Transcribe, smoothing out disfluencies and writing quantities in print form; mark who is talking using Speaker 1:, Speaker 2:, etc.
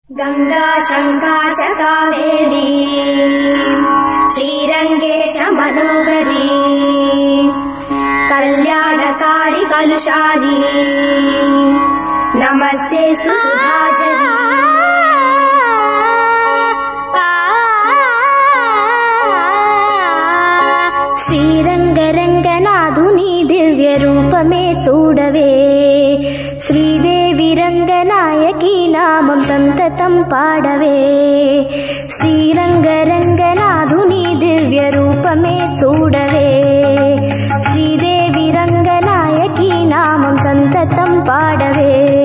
Speaker 1: गंगा शंकाश कावेरी श्रीरंगेश मनोहरी कल्याणकारी कलुषारी नमस्तेस्तु सुधाजरी। శ్రీరంగరంగనాథుని దివ్య రూపమే చూడవే, శ్రీదేవి రంగనాయకి నామం సంతతం పాడవే। శ్రీరంగరంగనాథుని దివ్య రూపమే చూడవే, శ్రీదేవి రంగనాయకి నామం సంతతం పాడవే।